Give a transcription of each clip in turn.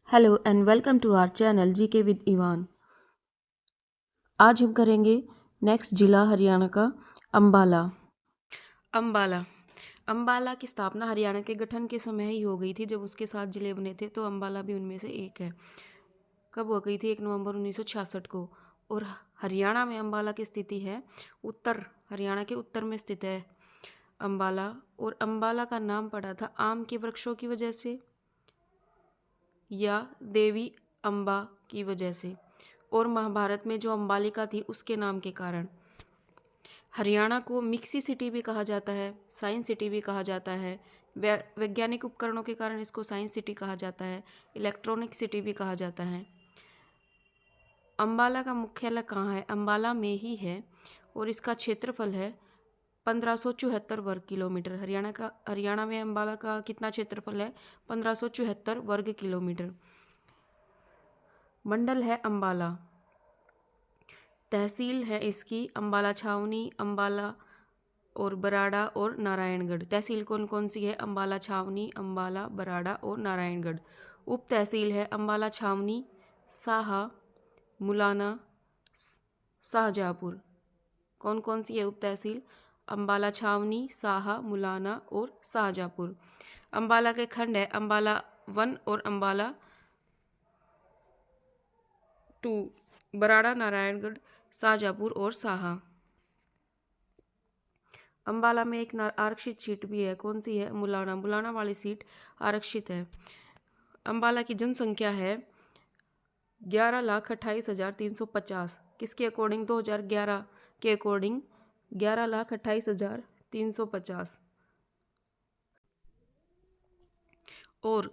Hello and welcome to our channel GK with Ivan. आज हम करेंगे नेक्स्ट जिला हरियाणा का अंबाला। अंबाला अंबाला की स्थापना हरियाणा के गठन के समय ही हो गई थी, जब उसके 7 जिले बने थे, तो अंबाला भी उनमें से एक है। कब हो गई थी? 1 नवंबर 1966 को। और हरियाणा में अंबाला की स्थिति है उत्तर, हरियाणा के उत्तर में स्थित है अंबाला। और अंबाला का नाम पड़ा था आम के वृक्षों की वजह से या देवी अम्बा की वजह से, और महाभारत में जो अंबालिका थी उसके नाम के कारण। हरियाणा को मिक्सी सिटी भी कहा जाता है, साइंस सिटी भी कहा जाता है। वैज्ञानिक उपकरणों के कारण इसको साइंस सिटी कहा जाता है, इलेक्ट्रॉनिक सिटी भी कहा जाता है। अंबाला का मुख्यालय कहाँ है? अंबाला में ही है, और इसका क्षेत्रफल है 1574 वर्ग किलोमीटर। हरियाणा में अंबाला का कितना क्षेत्रफल है? 1574 वर्ग किलोमीटर। मंडल है अंबाला। तहसील है इसकी अंबाला छावनी, अंबाला और बराड़ा और नारायणगढ़। तहसील कौन कौन सी है? अंबाला छावनी, अंबाला, बराड़ा और नारायणगढ़। उप तहसील है अंबाला छावनी, साहा, मुलाना, शाहजहाँपुर। कौन कौन सी है उप तहसील? अंबाला छावनी, साहा, मुलाना और शाहजहाँपुर। अंबाला के खंड है अंबाला 1 और अंबाला 2, बराड़ा, नारायणगढ़, शाहजहाँपुर और साहा। अंबाला में एक आरक्षित सीट भी है। कौन सी है? मुलाना वाली सीट आरक्षित है। अंबाला की जनसंख्या है 11,28,350। किसके अकॉर्डिंग? 2011 के अकॉर्डिंग 11,28,350। और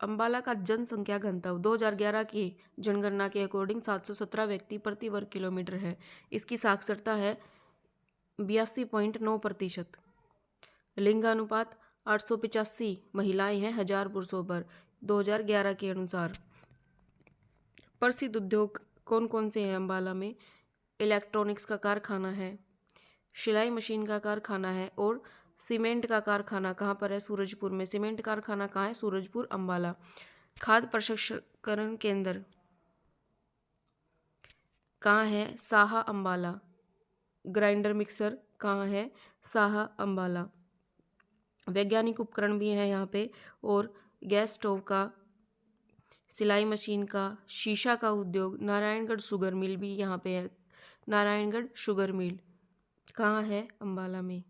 अंबाला का जनसंख्या घनत्व 2011 की जनगणना के अकॉर्डिंग 717 व्यक्ति प्रति वर्ग किलोमीटर है। इसकी साक्षरता है 82.9%। लिंगानुपात 885 महिलाएं हैं 1000 पुरुषों पर, 2011 के अनुसार। प्रसिद्ध उद्योग कौन कौन से हैं अंबाला में? इलेक्ट्रॉनिक्स का कारखाना है, सिलाई मशीन का कारखाना है, और सीमेंट का कारखाना कहाँ पर है? सूरजपुर में। सीमेंट कारखाना कहाँ है? सूरजपुर, अंबाला। खाद्य प्रसंस्करण केंद्र कहाँ है? साहा, अंबाला। ग्राइंडर मिक्सर कहाँ है? साहा, अंबाला। वैज्ञानिक उपकरण भी हैं यहाँ पे, और गैस स्टोव का, सिलाई मशीन का, शीशा का उद्योग, नारायणगढ़ शुगर मिल भी यहाँ पे है। नारायणगढ़ शुगर मिल कहाँ है? अंबाला में।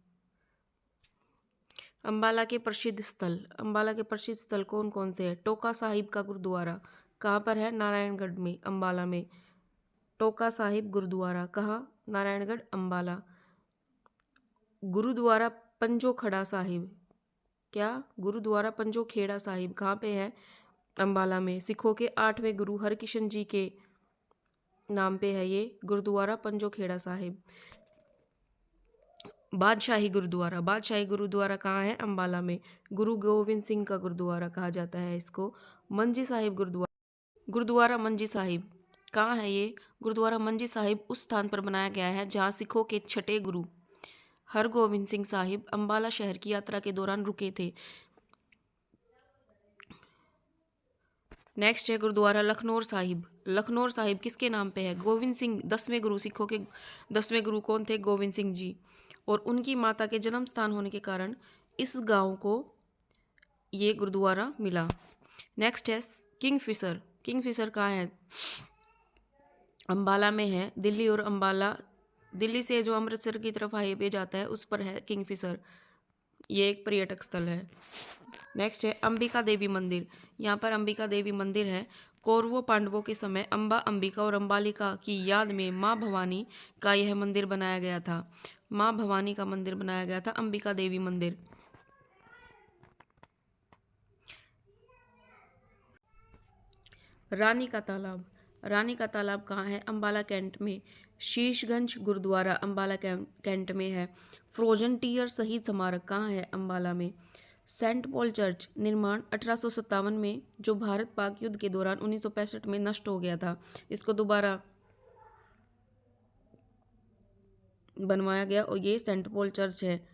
अंबाला के प्रसिद्ध स्थल, अंबाला के प्रसिद्ध स्थल कौन कौन से हैं? टोका साहिब का गुरुद्वारा कहाँ पर है? नारायणगढ़ में, अंबाला में। टोका साहिब गुरुद्वारा कहाँ? नारायणगढ़, अंबाला। गुरुद्वारा पंजो खड़ा साहिब, क्या? गुरुद्वारा पंजो खेड़ा साहिब कहाँ पे है? अंबाला में। सिखों के 8वें गुरु हरकिशन जी के नाम पे है ये गुरुद्वारा पंजो खेड़ा साहिब। बादशाही गुरुद्वारा कहाँ है? अंबाला में। गुरु गोविंद सिंह का गुरुद्वारा कहा जाता है इसको। मंजी साहिब गुरुद्वारा मंजी साहिब कहाँ है ये? गुरुद्वारा मंजी साहिब उस स्थान पर बनाया गया है जहाँ सिखों के 6ठे गुरु हरगोविंद सिंह साहिब अंबाला शहर की यात्रा के दौरान रुके थे। नेक्स्ट है गुरुद्वारा लखनौर साहिब। लखनौर साहिब किसके नाम पे है? गोविंद सिंह, 10वें गुरु, सिखों के 10वें गुरु कौन थे? गोविंद सिंह जी। और उनकी माता के जन्म स्थान होने के कारण इस गांव को ये गुरुद्वारा मिला। नेक्स्ट है किंगफिशर। किंगफिशर कहाँ है? अंबाला में है। दिल्ली और अंबाला, दिल्ली से जो अमृतसर की तरफ हाईवे जाता है उस पर है किंगफिशर। ये एक पर्यटक स्थल है। नेक्स्ट है अंबिका देवी मंदिर। यहाँ पर अंबिका देवी मंदिर है। कौरवों पांडवों के समय अंबा, अंबिका और अंबालिका की याद में माँ भवानी का यह मंदिर बनाया गया था। माँ भवानी का मंदिर बनाया गया था, अंबिका देवी मंदिर। रानी का तालाब। रानी का तालाब कहाँ है? अंबाला कैंट में। शीशगंज गुरुद्वारा अंबाला कैंट में है। फ्रोजन टीयर शहीद स्मारक कहाँ है? अंबाला में। सेंट पॉल चर्च निर्माण 1857 में, जो भारत पाक युद्ध के दौरान 1965 में नष्ट हो गया था, इसको दोबारा बनवाया गया और ये सेंट पॉल चर्च है।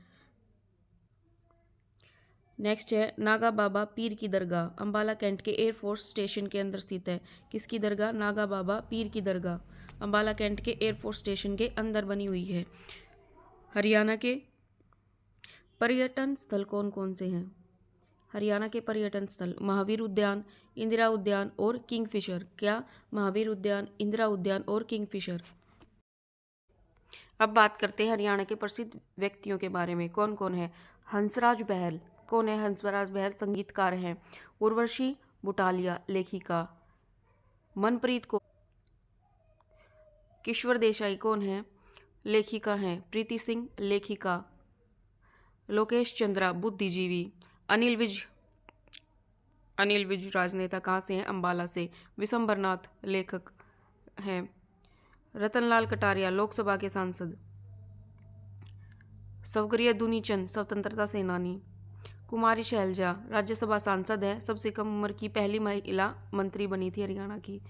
नेक्स्ट है नागा बाबा पीर की दरगाह, अम्बाला कैंट के एयरफोर्स स्टेशन के अंदर स्थित है। किसकी दरगाह? नागा बाबा पीर की दरगाह अम्बाला कैंट के एयरफोर्स स्टेशन के अंदर बनी हुई है। हरियाणा के पर्यटन स्थल कौन कौन से हैं? हरियाणा के पर्यटन स्थल महावीर उद्यान, इंदिरा उद्यान और किंगफिशर। क्या? महावीर उद्यान, इंदिरा उद्यान और किंगफिशर। अब बात करते हैं हरियाणा के प्रसिद्ध व्यक्तियों के बारे में। कौन कौन है? हंसराज बहल। कौन है हंसराज बहल? संगीतकार हैं। उर्वशी बुटालिया लेखिका। मनप्रीत को। किश्वर देसाई कौन है? लेखिका हैं। प्रीति सिंह लेखिका। लोकेश चंद्रा बुद्धिजीवी। अनिल विज राजनेता कहाँ से हैं? अम्बाला से। विशंबरनाथ लेखक हैं। रतनलाल कटारिया लोकसभा के सांसद। स्वर्गीय दुनीचंद स्वतंत्रता सेनानी। कुमारी शैलजा राज्यसभा सांसद है, सबसे कम उम्र की पहली महिला मंत्री बनी थी हरियाणा की।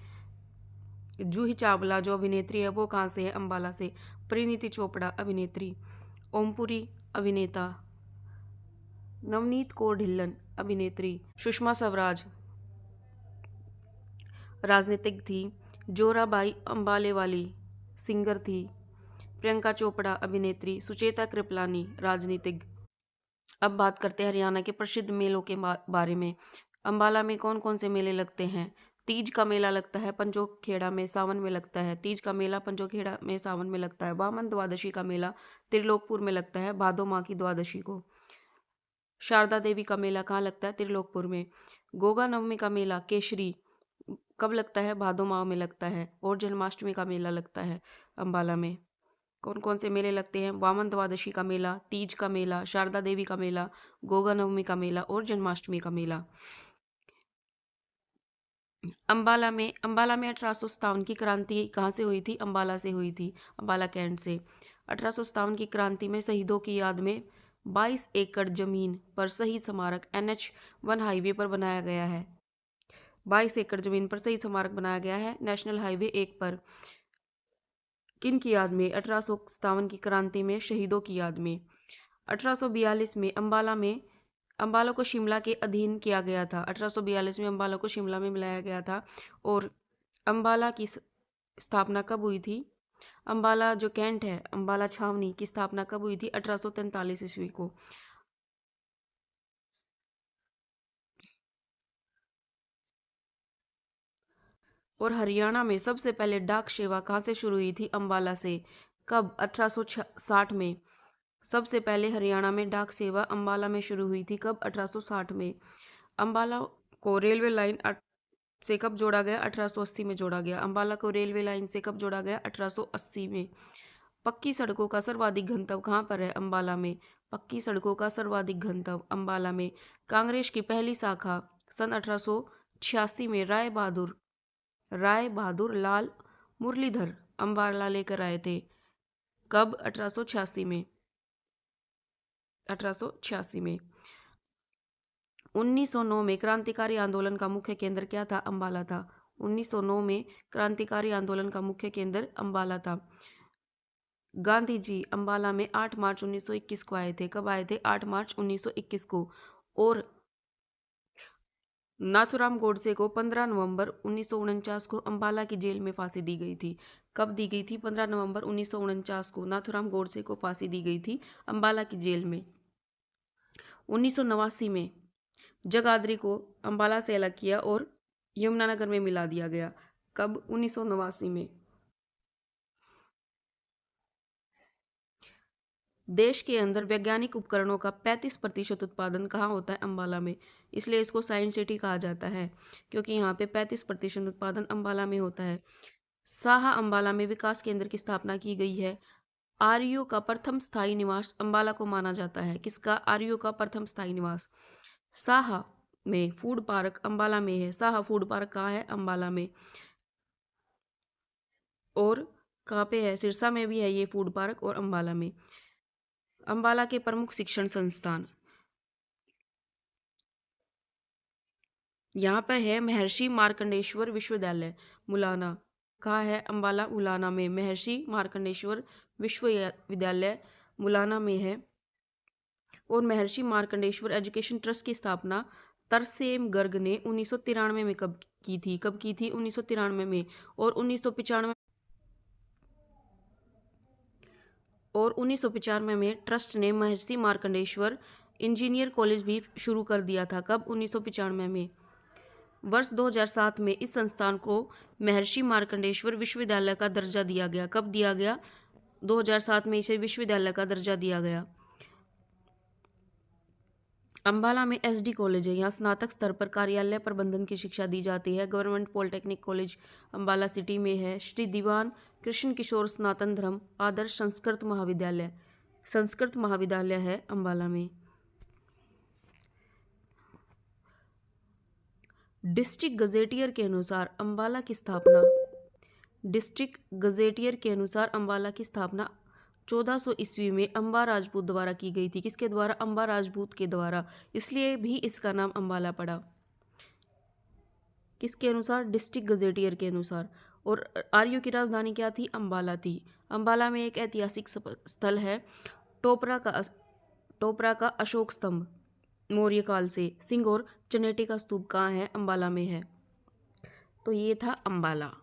जूही चावला जो अभिनेत्री है वो कहाँ से है? अम्बाला से। परिणीति चोपड़ा अभिनेत्री। ओमपुरी अभिनेता। नवनीत कौर ढिल्लन अभिनेत्री। सुषमा स्वराज राजनीतिक थी। जोराबाई अम्बालेवाली सिंगर थी। प्रियंका चोपड़ा अभिनेत्री। सुचेता कृपलानी राजनीतिक। अब बात करते हैं हरियाणा के प्रसिद्ध मेलों के बारे में। अम्बाला में कौन कौन से मेले लगते हैं? तीज का मेला लगता है पंचोखेड़ा में, सावन में लगता है। तीज का मेला पंचोखेड़ा में सावन में लगता है। वामन द्वादशी का मेला त्रिलोकपुर में लगता है भादो माह की द्वादशी को। शारदा देवी का मेला कहाँ लगता है? त्रिलोकपुर में। गोगा नवमी का मेला केशरी कब लगता है? भादो माह में लगता है। और जन्माष्टमी का मेला लगता है अम्बाला में। कौन कौन से मेले लगते हैं? वामन द्वादशी का मेला, तीज का मेला, शारदा देवी का मेला, गोगा नवमी का मेला और जन्माष्टमी का मेला। अम्बाला में 1857 की क्रांति कहाँ से हुई थी? अम्बाला से हुई थी, अम्बाला कैंट से। 1857 की क्रांति में शहीदों की याद में 22 एकड़ जमीन पर शहीद स्मारक NH-1 हाईवे पर बनाया गया है। 22 एकड़ जमीन पर शहीद स्मारक बनाया गया है नेशनल हाईवे 1 पर। किन की याद में? 1857 की क्रांति में शहीदों की याद में। 1842 में अम्बाला को शिमला के अधीन किया गया था। 1842 में अम्बाला को शिमला में मिलाया गया था। और अम्बाला की स्थापना कब हुई थी? अम्बाला जो कैंट है, अम्बाला छावनी की स्थापना कब हुई थी? 1843 ईस्वी को। और हरियाणा में सबसे पहले डाक सेवा कहाँ से शुरू हुई थी? अम्बाला से। कब? 1860 में। सबसे पहले हरियाणा में डाक सेवा अम्बाला में शुरू हुई थी। कब? 1860 में। अम्बाला को रेलवे लाइन से कब जोड़ा गया? 1880 में जोड़ा गया। अम्बाला को रेलवे लाइन से कब जोड़ा गया? 1880 में। पक्की सड़कों का सर्वाधिक घनत्व कहाँ पर है? अम्बाला में। पक्की सड़कों का सर्वाधिक घनत्व अम्बाला में। कांग्रेस की पहली शाखा सन 1886 में राय बहादुर लाल मुरलीधर अम्बाला लेकर आए थे। कब? 1886 में। 1886 में। 1909 में क्रांतिकारी आंदोलन का मुख्य केंद्र क्या था? अम्बाला था। 1909 में क्रांतिकारी आंदोलन का मुख्य केंद्र अम्बाला था। गांधी जी अम्बाला में 8 मार्च 1921 को आए थे। कब आए थे? 8 मार्च 1921 को। और नाथूराम गोडसे को 15 नवंबर 1949 को अम्बाला की जेल में फांसी दी गई थी। कब दी गई थी? 15 नवंबर 1949 को नाथूराम गोडसे को फांसी दी गई थी अम्बाला की जेल में। 1989 में जगाधरी को अम्बाला से अलग किया और यमुनानगर में मिला दिया गया। कब? 1989 में। देश के अंदर वैज्ञानिक उपकरणों का 35% उत्पादन कहाँ होता है? अम्बाला में। इसलिए इसको साइंस सिटी कहा जाता है, क्योंकि यहाँ पे 35% उत्पादन अम्बाला में होता है। साहा अम्बाला में विकास केंद्र की स्थापना की गई है। आर्यों का प्रथम स्थायी निवास अम्बाला को माना जाता है। किसका? आर्यों का प्रथम स्थायी निवास। साहा में फूड पार्क अम्बाला में है। साहा फूड पार्क कहाँ है? अम्बाला में। और कहाँ पे है? सिरसा में भी है ये फूड पार्क और अम्बाला में। अम्बाला के प्रमुख शिक्षण संस्थान यहाँ पर है महर्षि मार्कंडेश्वर विश्वविद्यालय मुलाना। कहाँ है? अम्बाला मुलाना में महर्षि मार्कंडेश्वर विश्वविद्यालय मुलाना में है। और महर्षि मार्कंडेश्वर एजुकेशन ट्रस्ट की स्थापना तरसेम गर्ग ने 1993 में कब की थी? 1993 में। और 1995 में ट्रस्ट ने महर्षि मार्कंडेश्वर इंजीनियर कॉलेज भी शुरू कर दिया था। कब? 1995 में। वर्ष 2007 में इस संस्थान को महर्षि मार्कंडेश्वर विश्वविद्यालय का दर्जा दिया गया। कब दिया गया? 2007 में इसे विश्वविद्यालय का दर्जा दिया गया। अम्बाला में एसडी कॉलेज है। यहाँ स्नातक स्तर पर कार्यालय प्रबंधन की शिक्षा दी जाती है। Government polytechnic college Ambala city में है। श्री दीवान कृष्ण किशोर सनातन धर्म आदर्श संस्कृत महाविद्यालय है अम्बाला में। डिस्ट्रिक्ट गजेटियर के अनुसार अम्बाला की स्थापना 1400 ईस्वी में अम्बा राजपूत द्वारा की गई थी। किसके द्वारा? अम्बा राजपूत के द्वारा। इसलिए भी इसका नाम अम्बाला पड़ा। किसके अनुसार? डिस्ट्रिक्ट गजेटियर के अनुसार। और आर्यों की राजधानी क्या थी? अम्बाला थी। अम्बाला में एक ऐतिहासिक स्थल है टोपरा का अशोक स्तंभ मौर्य काल से। सिंह और चनेटे का स्तूप कहाँ है? अम्बाला में है। तो ये था अम्बाला।